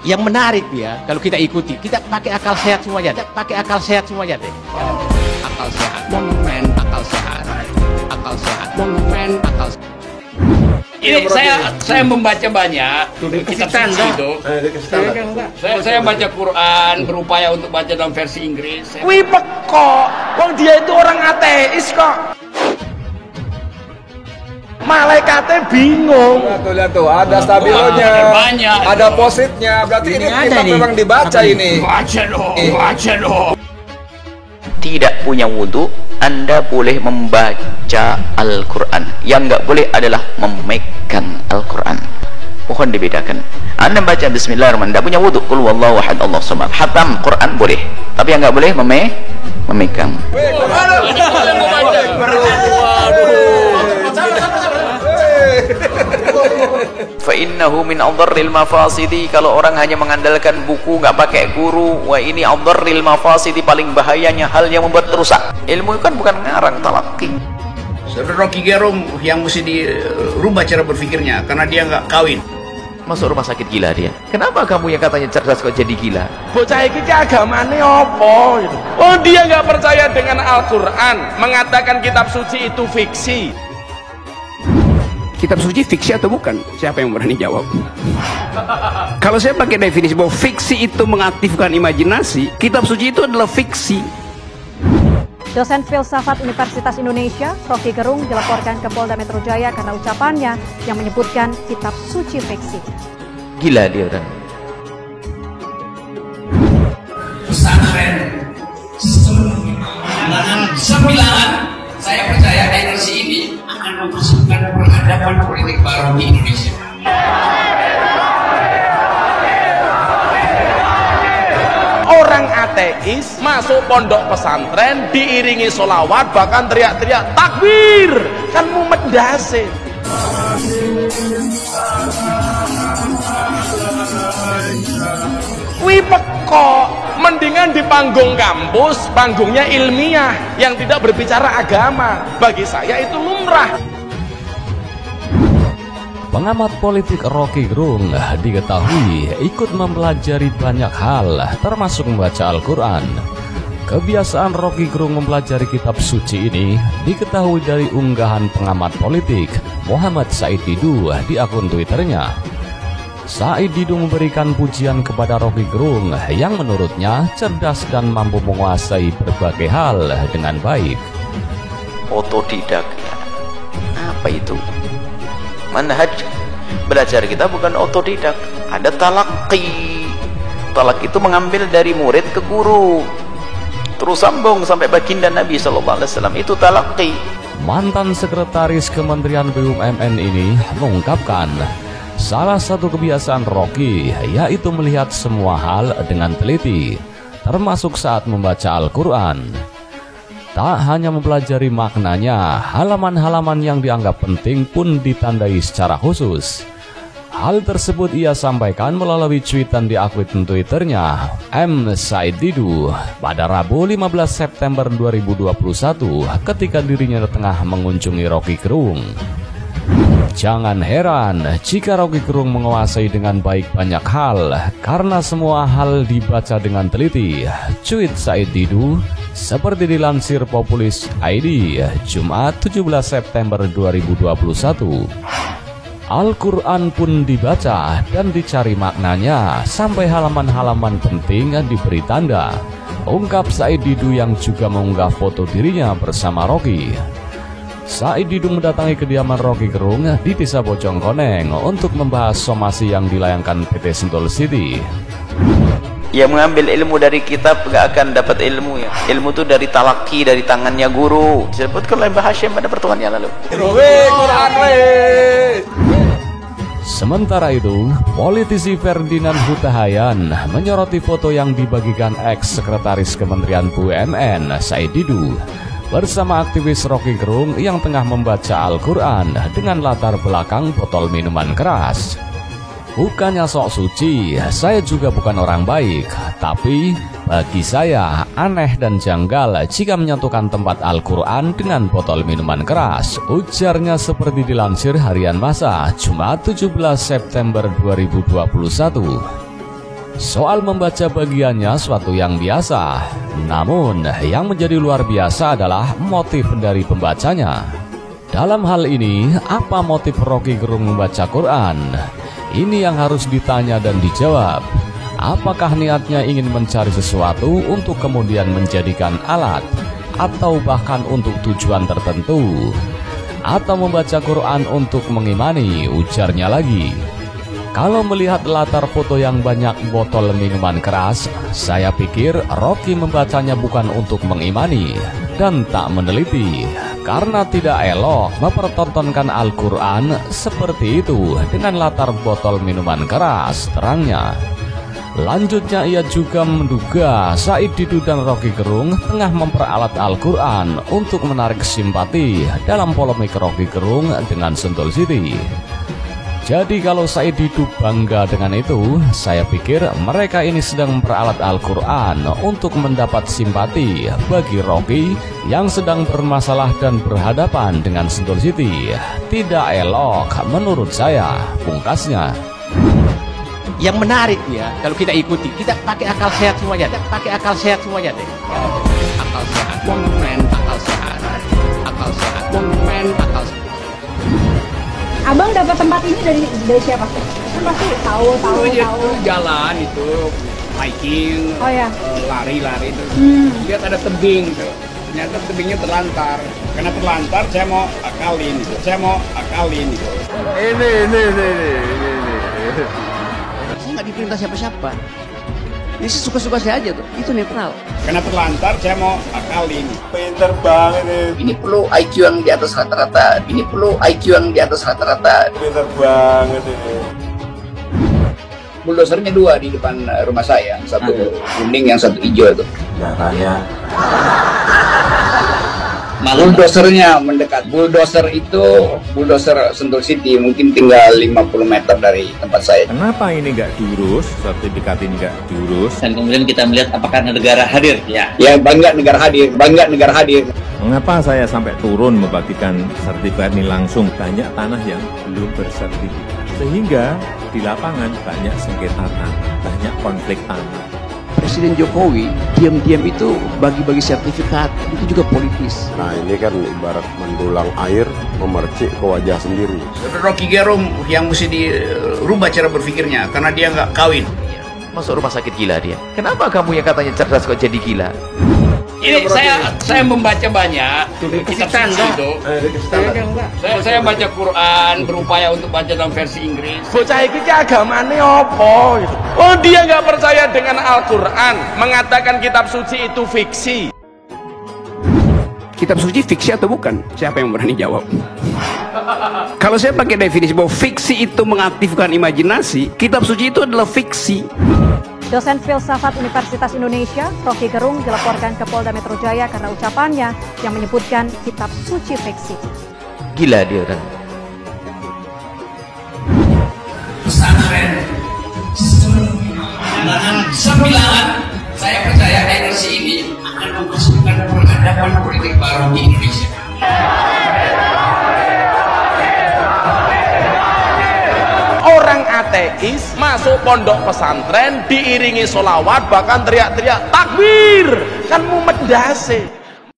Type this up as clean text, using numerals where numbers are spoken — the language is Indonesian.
Yang menarik ya, kalau kita ikuti, kita pakai akal sehat semuanya, pakai akal sehat semuanya deh. Akal sehat, men, akal sehat, akal sehat, men, akal sehat. Ini saya membaca banyak kitab suci itu. Saya baca Quran, berupaya untuk baca dalam versi Inggris. Wih kok, wong dia itu orang ateis kok. Malaikatnya bingung. Lihat tuh, ada stabilonya, banyak, ada positnya. Berarti ini kitab memang dibaca ini. Baca dong. Tidak punya wudhu, Anda boleh membaca Al-Quran. Yang nggak boleh adalah memegang Al-Quran. Mohon dibedakan. Anda baca Bismillahirrahmanirrahim, tidak punya wudhu, Qul huwallahu ahad, Allahu samad, hatam Quran boleh, tapi yang nggak boleh memegang. Fa'innahu min adharril mafasidi. Kalau orang hanya mengandalkan buku, nggak pakai guru, wah ini adharril mafasidi, paling bahayanya hal yang membuat rusak. Ilmu kan bukan ngarang, talaqi. Saudara Rocky Gerung yang mesti dirubah cara berpikirnya karena dia nggak kawin. Masuk rumah sakit gila dia. Kenapa kamu yang katanya cerdas kok jadi gila? Bocah iki agamane apa gitu. Oh, dia nggak percaya dengan Al-Quran, mengatakan kitab suci itu fiksi. Kitab suci fiksi atau bukan? Siapa yang berani jawab? Kalau saya pakai definisi bahwa fiksi itu mengaktifkan imajinasi, kitab suci itu adalah fiksi. Dosen filsafat Universitas Indonesia, Rocky Gerung, dilaporkan ke Polda Metro Jaya karena ucapannya yang menyebutkan kitab suci fiksi. Gila dia orang. Pesantren sistem penanganan sembilan, saya percaya energi ini akan mempersatukan peradaban politik baru di Indonesia. Orang ateis masuk pondok pesantren diiringi sholawat, bahkan teriak-teriak takbir, kan mumet ndase. Wih pekok, mendingan di panggung kampus, panggungnya ilmiah yang tidak berbicara agama. Bagi saya itu lumrah. Pengamat politik Rocky Gerung diketahui ikut mempelajari banyak hal, termasuk membaca Al-Quran. Kebiasaan Rocky Gerung mempelajari kitab suci ini diketahui dari unggahan pengamat politik Muhammad Said Didu di akun Twitternya. Said Didu memberikan pujian kepada Rocky Gerung yang menurutnya cerdas dan mampu menguasai berbagai hal dengan baik. Otodidak. Apa itu? Manhaj belajar kita bukan otodidak, ada talaqi. Talaqi itu mengambil dari murid ke guru, terus sambung sampai baginda Nabi SAW, itu talaqi. Mantan Sekretaris Kementerian BUMN ini mengungkapkan salah satu kebiasaan Rocky yaitu melihat semua hal dengan teliti, termasuk saat membaca Al-Quran. Tak hanya mempelajari maknanya, halaman-halaman yang dianggap penting pun ditandai secara khusus. Hal tersebut ia sampaikan melalui cuitan di akun Twitternya M. Said Didu pada Rabu 15 September 2021 ketika dirinya tengah mengunjungi Rocky Gerung. Jangan heran jika Rocky Gerung menguasai dengan baik banyak hal, karena semua hal dibaca dengan teliti. Cuit Said Didu seperti dilansir Populis ID Jumat 17 September 2021. Al-Quran pun dibaca dan dicari maknanya sampai halaman-halaman penting diberi tanda, ungkap Said Didu yang juga mengunggah foto dirinya bersama Rocky. Said Didu mendatangi kediaman Rocky Gerung di Desa Bojongkoneng untuk membahas somasi yang dilayangkan PT Sentul City. Yang mengambil ilmu dari kitab gak akan dapat ilmu ya. Ilmu itu dari talaki, dari tangannya guru. Disebutkan oleh Mbah Hashim pada pertemuan yang lalu. Sementara itu, politisi Ferdinand Huta Hayan menyoroti foto yang dibagikan ex-sekretaris Kementerian BUMN Said Didu bersama aktivis Rocky Gerung yang tengah membaca Al-Quran dengan latar belakang botol minuman keras. Bukannya sok suci, saya juga bukan orang baik, tapi bagi saya aneh dan janggal jika menyatukan tempat Al-Quran dengan botol minuman keras, ujarnya seperti dilansir Harian Masa Jumat 17 September 2021. Soal membaca bagiannya suatu yang biasa, namun yang menjadi luar biasa adalah motif dari pembacanya. Dalam hal ini, apa motif Rocky Gerung membaca Quran? Ini yang harus ditanya dan dijawab. Apakah niatnya ingin mencari sesuatu untuk kemudian menjadikan alat, atau bahkan untuk tujuan tertentu, atau membaca Quran untuk mengimani, ujarnya lagi. Kalau melihat latar foto yang banyak botol minuman keras, saya pikir Rocky membacanya bukan untuk mengimani dan tak meneliti, karena tidak elok mempertontonkan Al-Quran seperti itu dengan latar botol minuman keras, terangnya. Lanjutnya ia juga menduga Said Didu dan Rocky Gerung tengah memperalat Al-Quran untuk menarik simpati dalam polemik Rocky Gerung dengan Sentul City. Jadi kalau Said Didu bangga dengan itu, saya pikir mereka ini sedang memperalat Al-Quran untuk mendapat simpati bagi Rocky yang sedang bermasalah dan berhadapan dengan Sentul City. Tidak elok menurut saya, pungkasnya. Yang menarik ya, kalau kita ikuti, kita pakai akal sehat semuanya, pakai akal sehat semuanya deh. Akal sehat, men, akal sehat, akal sehat, men, akal sehat. Abang dapat tempat ini dari siapa? Kan pasti tahu. Jalan itu hiking, Oh ya. lari itu. Lihat ada tebing tuh. Ternyata tebingnya terlantar. Karena terlantar, saya mau akalin itu. Ini. Saya nggak diperintah siapa-siapa. Ini suka-suka saya aja tuh. Itu netral. Karena terlantar, saya mau akalin. Pinter banget ini. Ini perlu IQ yang di atas rata-rata. Pinter banget ini. Buldozernya 2 di depan rumah saya. Satu kuning, yang satu hijau itu. Nyatanya. Buldozernya mendekat. Bulldozer itu bulldozer Sentul City, mungkin tinggal 50 meter dari tempat saya. Kenapa ini nggak diurus, sertifikat ini nggak diurus? Dan kemudian kita melihat apakah negara hadir, ya. Ya, bangga negara hadir. Mengapa saya sampai turun membagikan sertifikat ini langsung? Banyak tanah yang belum bersertifikat. Sehingga di lapangan banyak sengketa tanah, banyak konflik tanah. Presiden Jokowi diam-diam itu bagi-bagi sertifikat, itu juga politis. Nah ini kan ibarat mendulang air memercik ke wajah sendiri. Rocky Gerung yang mesti dirubah cara berpikirnya karena dia nggak kawin. Masuk rumah sakit gila dia. Kenapa kamu yang katanya cerdas kok jadi gila? Ini saya membaca banyak kitab suci itu. Saya baca Quran, berupaya untuk baca dalam versi Inggris. Bocah iki agamane apa gitu. Oh, dia nggak percaya dengan Al-Quran, mengatakan kitab suci itu fiksi. Kitab suci fiksi atau bukan? Siapa yang berani jawab? Kalau saya pakai definisi bahwa fiksi itu mengaktifkan imajinasi, kitab suci itu adalah fiksi. Dosen filsafat Universitas Indonesia, Rocky Gerung, dilaporkan ke Polda Metro Jaya karena ucapannya yang menyebutkan kitab suci fiksi. Gila dia orang. Pesantren sistem pengembangan sembilan, saya percaya energi ini akan menghasilkan peradaban politik baru di Indonesia. Orang ateis masuk pondok pesantren diiringi sholawat, bahkan teriak-teriak takbir, kan mumet dase.